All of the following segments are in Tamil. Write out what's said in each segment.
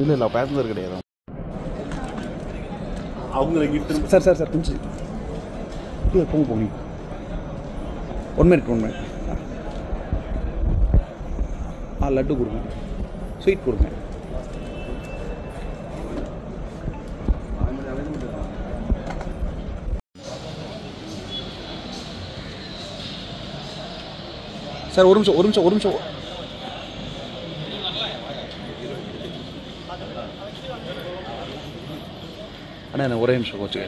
இல்லை இல்லை பேசஞ்சர் கிடையாது. அவங்கள கிஃப்ட் சார் கொஞ்சம் போங்க 1 மினிட் லட்டு கொடுங்க, ஸ்வீட் கொடுங்க. சார் ஒரு நிமிஷம் அண்ணா ஒரே நிமிஷம் வச்சு.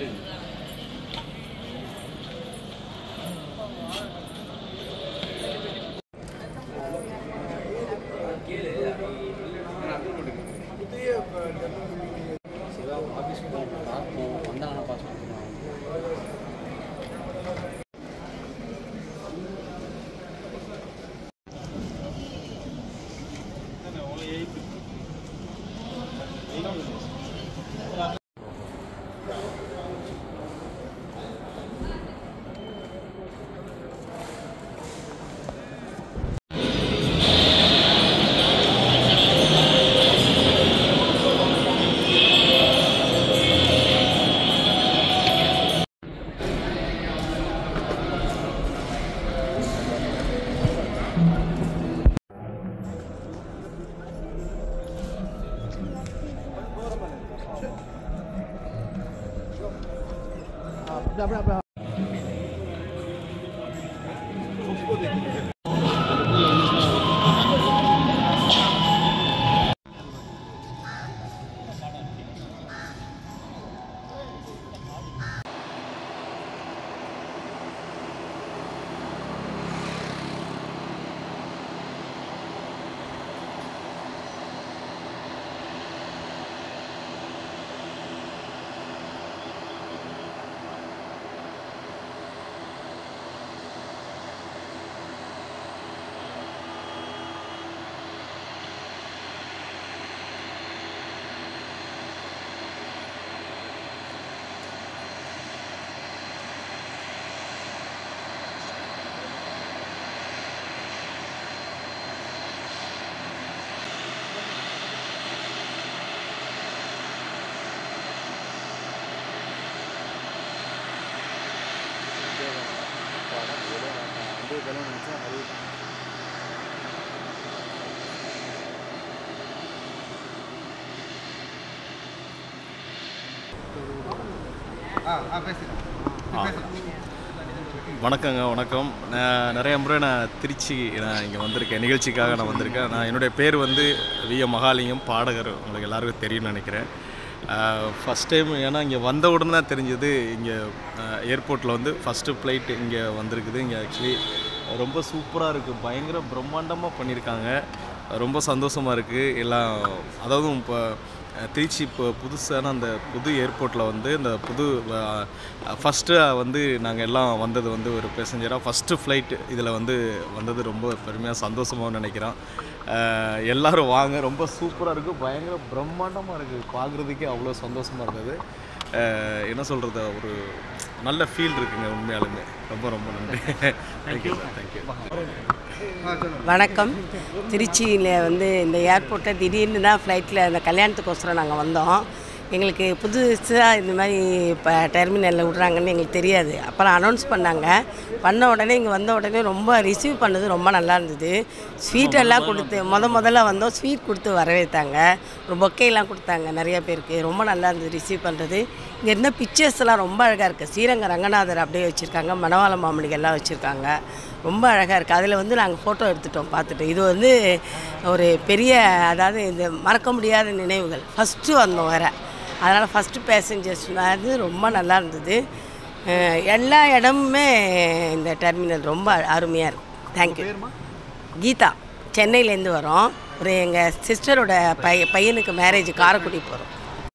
வணக்கம். நிறைய முறை நான் திருச்சி இங்கே வந்திருக்கேன், நிகழ்ச்சிக்காக நான் வந்திருக்கேன். என்னுடைய பேர் வந்து விஎம் மகாலிங்கம், பாடகர். உங்களுக்கு எல்லாருக்கும் தெரியும்னு நினைக்கிறேன். ஃபஸ்ட் டைம் ஏன்னா இங்கே வந்த உடனே தான் தெரிஞ்சது, இங்கே ஏர்போர்ட்டில் வந்து ஃபஸ்ட்டு ஃப்ளைட் இங்கே வந்திருக்குது. இங்கே ஆக்சுவலி ரொம்ப சூப்பராக இருக்குது, பயங்கர பிரம்மாண்டமாக பண்ணியிருக்காங்க. ரொம்ப சந்தோஷமாக இருக்குது எல்லாம். அதாவது இப்போ திருச்சி இப்போ புதுசான அந்த புது ஏர்போர்ட்டில் வந்து இந்த புது ஃபஸ்ட்டு வந்து நாங்கள் எல்லாம் வந்தது வந்து ஒரு பேசஞ்சராக ஃபஸ்ட்டு ஃப்ளைட் இதில் வந்து வந்தது ரொம்ப பெருமையாக சந்தோஷமாக நினைக்கிறோம். எல்லோரும் வாங்க, ரொம்ப சூப்பராக இருக்குது, பயங்கர பிரம்மாண்டமாக இருக்குது, பார்க்குறதுக்கே அவ்வளோ சந்தோஷமாக இருந்தது. என்ன சொல்கிறது, ஒரு நல்ல ஃபீல் இருக்குங்க உண்மையாலுமே. ரொம்ப ரொம்ப நன்றி. Thank you sir. தேங்க்யூ. வணக்கம். திருச்சியில் வந்து இந்த ஏர்போர்ட்டை திடீர்னு தான் ஃப்ளைட்டில் அந்த கல்யாணத்துக்கோசரம் நாங்கள் வந்தோம். எங்களுக்கு புதுசாக இந்த மாதிரி இப்போ டெர்மினலில் விட்றாங்கன்னு எங்களுக்கு தெரியாது. அப்புறம் அனௌன்ஸ் பண்ண உடனே இங்கே வந்த உடனே ரொம்ப ரிசீவ் பண்ணது ரொம்ப நல்லா இருந்தது. ஸ்வீட்டெல்லாம் கொடுத்து முதல்ல வந்தோம், ஸ்வீட் கொடுத்து வரவேற்றாங்க. ஒரு பொக்கையெல்லாம் கொடுத்தாங்க நிறைய பேருக்கு. ரொம்ப நல்லா இருந்தது ரிசீவ் பண்ணுறது. இங்கே இருந்த பிக்சர்ஸ்லாம் ரொம்ப அழகாக இருக்குது. ஸ்ரீரங்க ரங்கநாதர் அப்படியே வச்சுருக்காங்க, மணவாள மாமணிகள்லாம் வச்சுருக்காங்க. ரொம்ப அழகாக இருக்குது. அதில் வந்து நாங்கள் ஃபோட்டோ எடுத்துட்டோம் பார்த்துட்டு. இது வந்து ஒரு பெரிய, அதாவது இந்த மறக்க முடியாத நினைவுகள். ஃபஸ்ட்டு வந்தோம் வேறு, அதனால் ஃபஸ்ட்டு பேசஞ்சர்ஸ் வந்து ரொம்ப நல்லா இருந்தது. எல்லா இடமுமே இந்த டெர்மினல் ரொம்ப அருமையாக இருக்கும். தேங்க்யூ. கீதா, சென்னையிலேருந்து வரோம். ஒரு எங்கள் சிஸ்டரோட பையனுக்கு மேரேஜ் காரைக்குடி போகிறோம்.